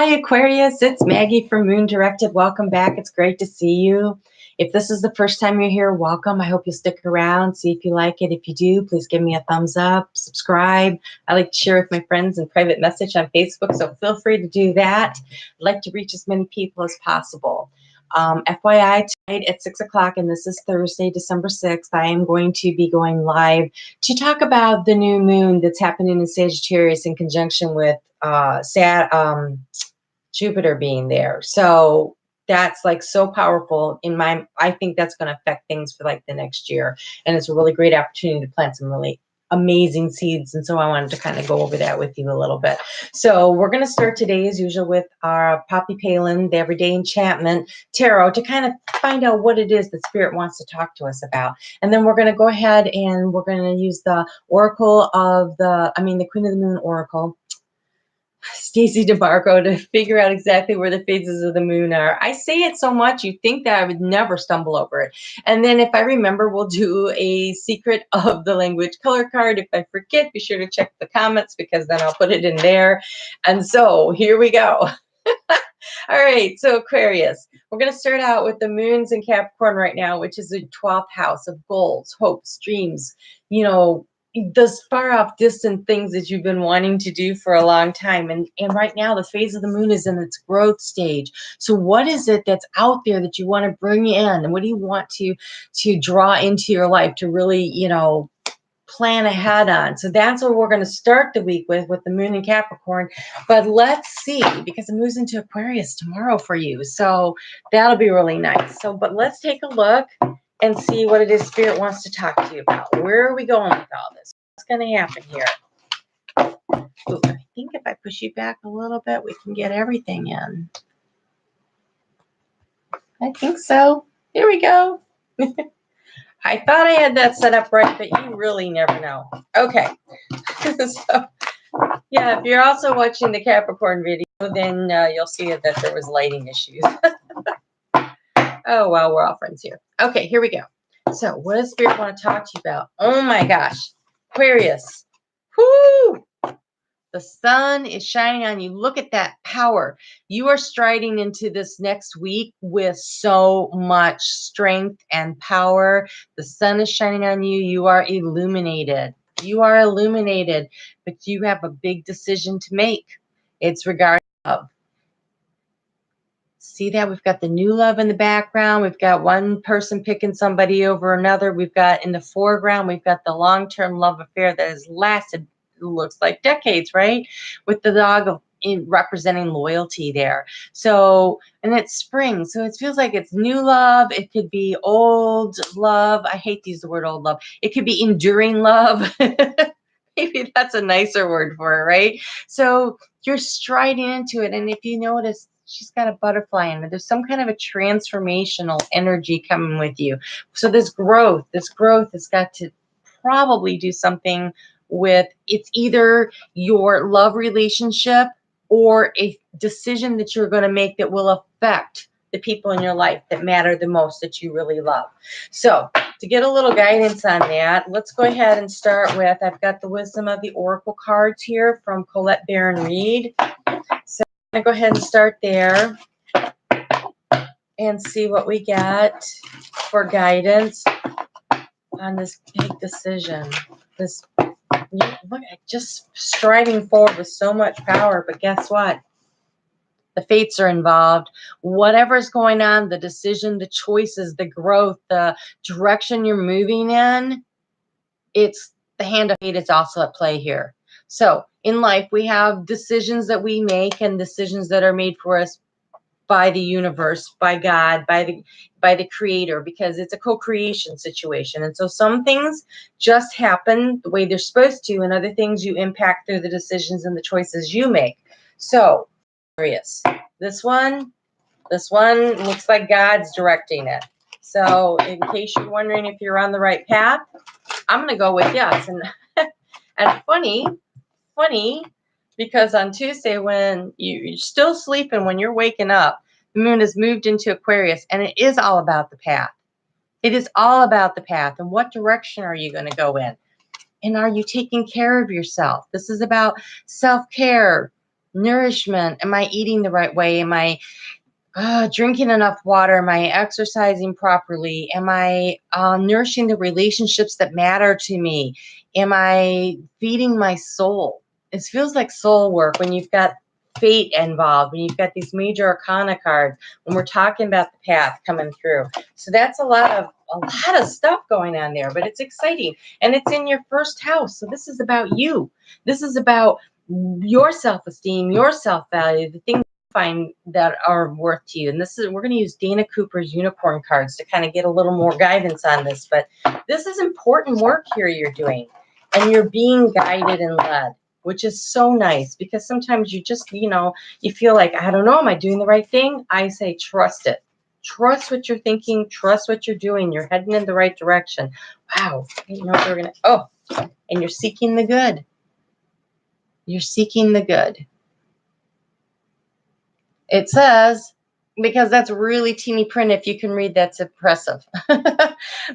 Hi, Aquarius. It's Maggie from Moon Directed. Welcome back. It's great to see you. If this is the first time you're here, welcome. I hope you'll stick around, see if you like it. If you do, please give me a thumbs up, subscribe. I like to share with my friends in private message on Facebook, so feel free to do that. I'd like to reach as many people as possible. FYI, tonight at 6 o'clock, and this is Thursday, December 6th, I am going to be going live to talk about the new moon that's happening in Sagittarius in conjunction with Jupiter being there. So that's like so powerful I think that's going to affect things for like the next year. And it's a really great opportunity to plant some really amazing seeds. And so I wanted to kind of go over that with you a little bit. So we're going to start today as usual with our Poppy Palin, the Everyday Enchantment Tarot, to kind of find out what it is that Spirit wants to talk to us about. And then we're going to go ahead and we're going to use the Oracle of the Queen of the Moon Oracle, Stacey DeMarco, to figure out exactly where the phases of the moon are. I say it so much, you'd think that I would never stumble over it. And then if I remember, we'll do a secret of the language color card. If I forget, be sure to check the comments because then I'll put it in there. And so here we go. All right, so Aquarius, we're going to start out with the moons in Capricorn right now, which is the 12th house of goals, hopes, dreams, those far off distant things that you've been wanting to do for a long time. And right now the phase of the moon is in its growth stage. So what is it that's out there that you want to bring in? And what do you want to draw into your life to really, plan ahead on? So that's what we're going to start the week with the moon in Capricorn. But let's see, because it moves into Aquarius tomorrow for you. So that'll be really nice. But let's take a look and see what it is Spirit wants to talk to you about. Where are we going with all this? What's going to happen here? Ooh, I think if I push you back a little bit, we can get everything in. I think so. Here we go. I thought I had that set up right, but you really never know. Okay. So, yeah, if you're also watching the Capricorn video, then you'll see that there was lighting issues. Oh, well, we're all friends here. Okay, here we go. So what does Spirit want to talk to you about? Oh my gosh, Aquarius. Whoo! The sun is shining on you. Look at that power. You are striding into this next week with so much strength and power. The sun is shining on you. You are illuminated. You are illuminated, but you have a big decision to make. It's regarding love. See that? We've got the new love in the background. We've got one person picking somebody over another. We've got in the foreground, we've got the long-term love affair that has lasted, looks like decades, right? With the dog representing loyalty there. So, and it's spring. So it feels like it's new love. It could be old love. I hate to use the word old love. It could be enduring love. Maybe that's a nicer word for it, right? So you're striding into it. And if you notice, she's got a butterfly in her. There's some kind of a transformational energy coming with you. So this growth has got to probably do something with, it's either your love relationship or a decision that you're going to make that will affect the people in your life that matter the most, that you really love. So to get a little guidance on that, let's go ahead and start with, I've got the Wisdom of the Oracle cards here from Colette Baron Reed. So I'm going to go ahead and start there and see what we get for guidance on this big decision. Look, just striding forward with so much power, but guess what? The fates are involved. Whatever's going on, the decision, the choices, the growth, the direction you're moving in, it's the hand of fate is also at play here. So in life, we have decisions that we make and decisions that are made for us by the universe, by God, by the creator, because it's a co-creation situation. And so some things just happen the way they're supposed to, and other things you impact through the decisions and the choices you make. So Aquarius, this one looks like God's directing it. So in case you're wondering if you're on the right path, I'm going to go with yes. And funny, because on Tuesday, when you're still sleeping, when you're waking up, the moon has moved into Aquarius, and it is all about the path. It is all about the path. And what direction are you going to go in? And are you taking care of yourself? This is about self-care, nourishment? Am I eating the right way? Am I drinking enough water? Am I exercising properly? Am I nourishing the relationships that matter to me? Am I feeding my soul? It feels like soul work when you've got fate involved, when you've got these major arcana cards, when we're talking about the path coming through. So that's a lot of stuff going on there, but it's exciting. And it's in your first house. So this is about you. This is about your self-esteem, your self-value, the things find that are worth to you. And this is, we're going to use Dana Cooper's unicorn cards to kind of get a little more guidance on this, but this is important work here you're doing, and you're being guided and led, which is so nice, because sometimes you just, you feel like, I don't know, am I doing the right thing? I say, trust it. Trust what you're thinking. Trust what you're doing. You're heading in the right direction. Wow. I didn't know they were going to, and you're seeking the good. You're seeking the good. It says, because that's really teeny print, if you can read, that's impressive.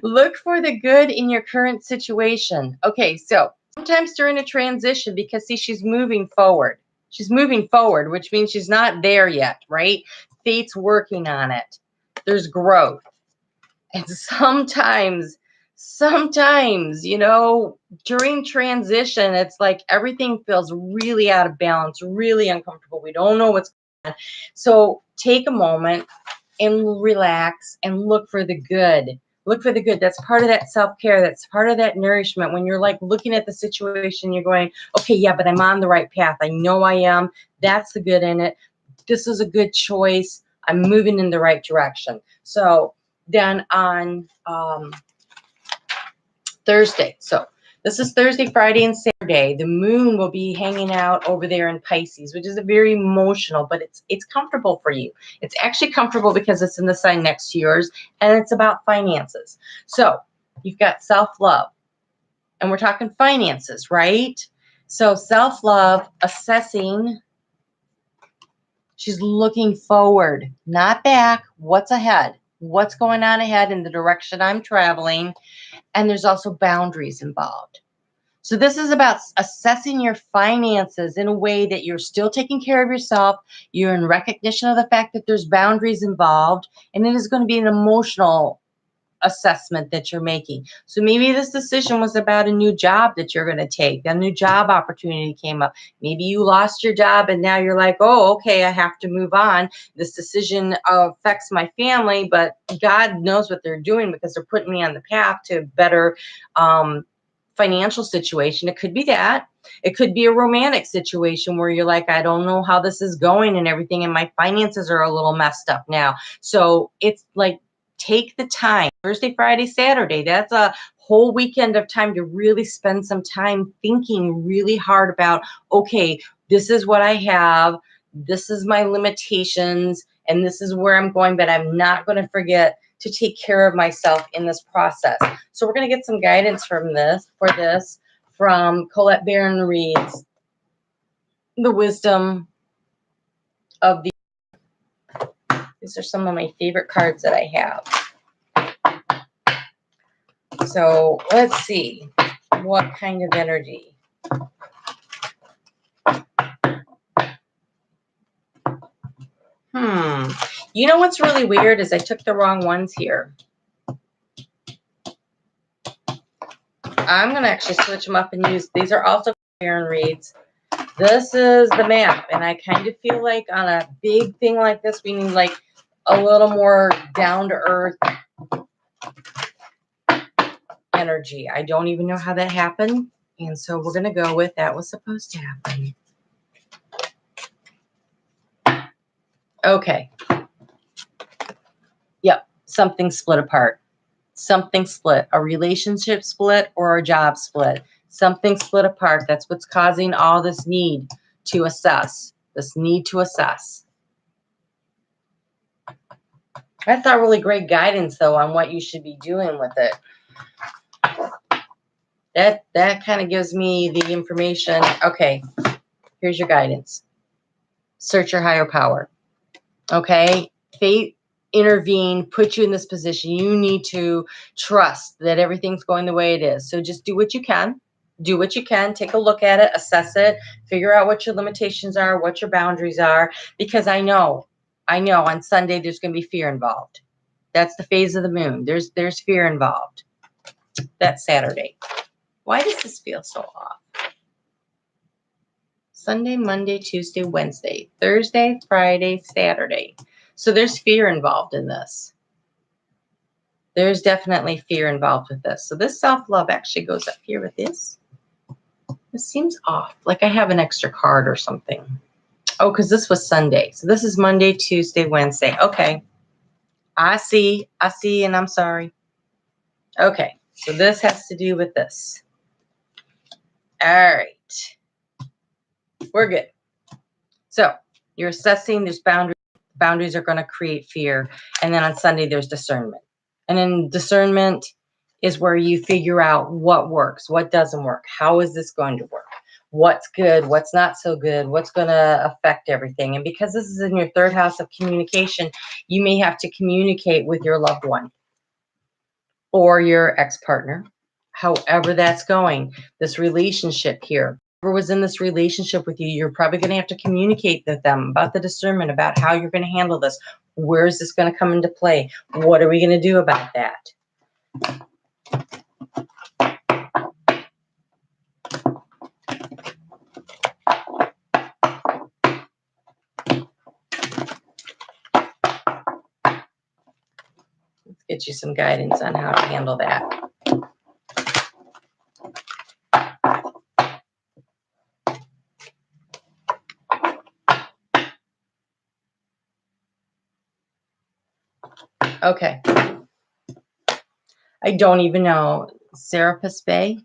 Look for the good in your current situation. Okay, so sometimes during a transition, because see, she's moving forward. She's moving forward, which means she's not there yet, right? Fate's working on it. There's growth. And sometimes, during transition, it's like everything feels really out of balance, really uncomfortable. We don't know what's going on. So take a moment and relax and look for the good. Look for the good. That's part of that self-care. That's part of that nourishment. When you're like looking at the situation, you're going, okay, yeah, but I'm on the right path. I know I am. That's the good in it. This is a good choice. I'm moving in the right direction. So then on Thursday. So this is Thursday, Friday, and Saturday. The moon will be hanging out over there in Pisces, which is a very emotional, but it's comfortable for you. It's actually comfortable because it's in the sign next to yours, and it's about finances. So you've got self-love, and we're talking finances, right? So self-love, assessing. She's looking forward, not back. What's ahead? What's going on ahead in the direction I'm traveling? And there's also boundaries involved. So this is about assessing your finances in a way that you're still taking care of yourself. You're in recognition of the fact that there's boundaries involved, and it is going to be an emotional assessment that you're making. So maybe this decision was about a new job that you're going to take. A new job opportunity came up. Maybe you lost your job and now you're like, oh, okay, I have to move on. This decision affects my family, but God knows what they're doing because they're putting me on the path to better financial situation. It could be that. It could be a romantic situation where you're like, I don't know how this is going and everything, and my finances are a little messed up now. So it's like, take the time. Thursday, Friday, Saturday, that's a whole weekend of time to really spend some time thinking really hard about, okay, this is what I have, this is my limitations, and this is where I'm going, but I'm not going to forget to take care of myself in this process. So we're going to get some guidance from from Colette Baron Reed's The Wisdom of the. These are some of my favorite cards that I have. So let's see what kind of energy. You know what's really weird is I took the wrong ones here. I'm going to actually switch them up and use, these are also Baron Reed's. This is the map, and I kind of feel like on a big thing like this, we need like a little more down-to-earth energy. I don't even know how that happened, and so we're going to go with that was supposed to happen. Okay. Yep, something split apart. Something split, a relationship split or a job split. Something split apart. That's what's causing all this need to assess. This need to assess. I thought really great guidance, though, on what you should be doing with it. That kind of gives me the information. Okay, here's your guidance. Search your higher power. Okay, fate intervene, put you in this position. You need to trust that everything's going the way it is. So just do what you can. do what you can, take a look at it, assess it, figure out what your limitations are, what your boundaries are, because I know on Sunday there's going to be fear involved. That's the phase of the moon. There's fear involved. That's Saturday. Why does this feel so off? Sunday, Monday, Tuesday, Wednesday, Thursday, Friday, Saturday. So there's fear involved in this. There's definitely fear involved with this. So this self-love actually goes up here with this. This seems off, like I have an extra card or something. Oh, because this was Sunday. So this is Monday, Tuesday, Wednesday. Okay. I see, and I'm sorry. Okay, so this has to do with this. All right. We're good. So you're assessing, there's boundaries. Boundaries are going to create fear. And then on Sunday, there's discernment. And then discernment is where you figure out what works, what doesn't work. How is this going to work? What's good, what's not so good, what's going to affect everything. And because this is in your third house of communication, you may have to communicate with your loved one or your ex-partner, however that's going. This relationship here, whoever was in this relationship with you, you're probably going to have to communicate with them about the discernment, about how you're going to handle this. Where is this going to come into play? What are we going to do about that? Let's get you some guidance on how to handle that. Okay. I don't even know. Serapis Bay,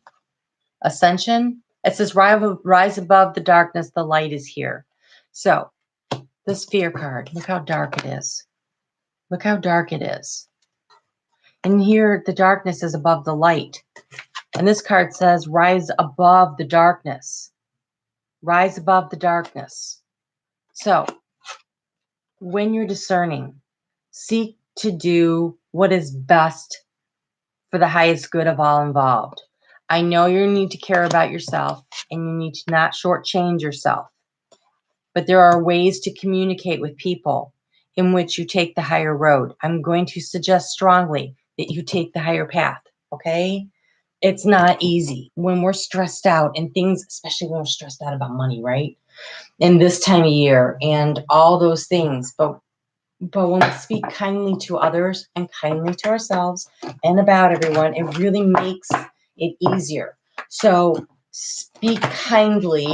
Ascension. It says rise above the darkness. The light is here. So this fear card, look how dark it is. Look how dark it is. And here the darkness is above the light. And this card says rise above the darkness. Rise above the darkness. So when you're discerning, seek to do what is best for the highest good of all involved. I know you need to care about yourself and you need to not shortchange yourself. But there are ways to communicate with people in which you take the higher road. I'm going to suggest strongly that you take the higher path, okay? It's not easy when we're stressed out and things, especially when we're stressed out about money, right? In this time of year and all those things. But when we speak kindly to others and kindly to ourselves and about everyone, it really makes it easier. So speak kindly,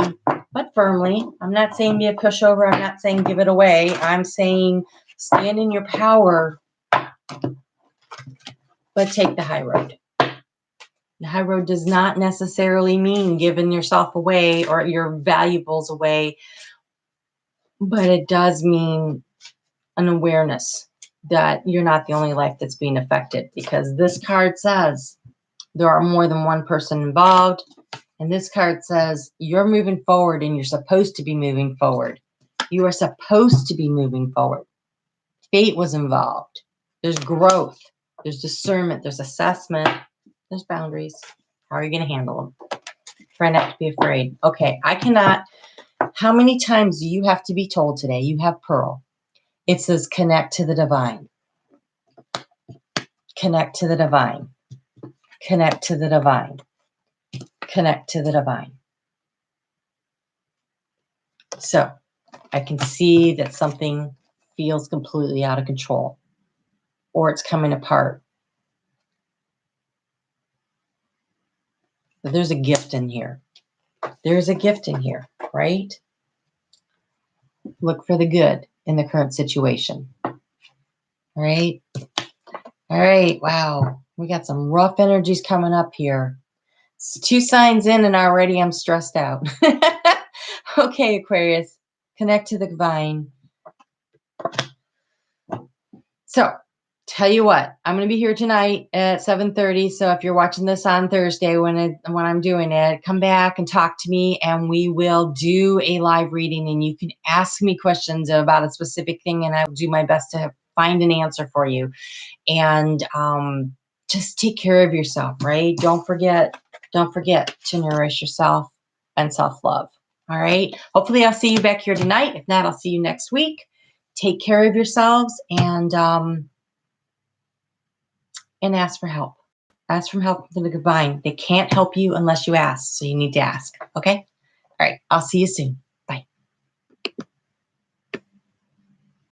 but firmly. I'm not saying be a pushover. I'm not saying give it away. I'm saying stand in your power, but take the high road. The high road does not necessarily mean giving yourself away or your valuables away, but it does mean an awareness that you're not the only life that's being affected, because this card says there are more than one person involved. And this card says you're moving forward and you're supposed to be moving forward. You are supposed to be moving forward. Fate was involved. There's growth. There's discernment. There's assessment. There's boundaries. How are you going to handle them? Try not to be afraid. Okay, I cannot. How many times do you have to be told today? You have Pearl. It says connect to the divine. Connect to the divine. Connect to the divine. Connect to the divine. So I can see that something feels completely out of control or it's coming apart. But there's a gift in here. There's a gift in here, right? Look for the good in the current situation. All right. All right. Wow. We got some rough energies coming up here. It's 2 signs in and already I'm stressed out. Okay, Aquarius, connect to the divine. So, tell you what, I'm going to be here tonight at 7:30. So if you're watching this on Thursday when I'm doing it, come back and talk to me and we will do a live reading and you can ask me questions about a specific thing and I'll do my best to find an answer for you. And just take care of yourself, right? Don't forget don't forget to nourish yourself and self-love. All right. Hopefully I'll see you back here tonight. If not, I'll see you next week. Take care of yourselves and ask for help. Ask for help from the divine. They can't help you unless you ask. So you need to ask. Okay. All right. I'll see you soon.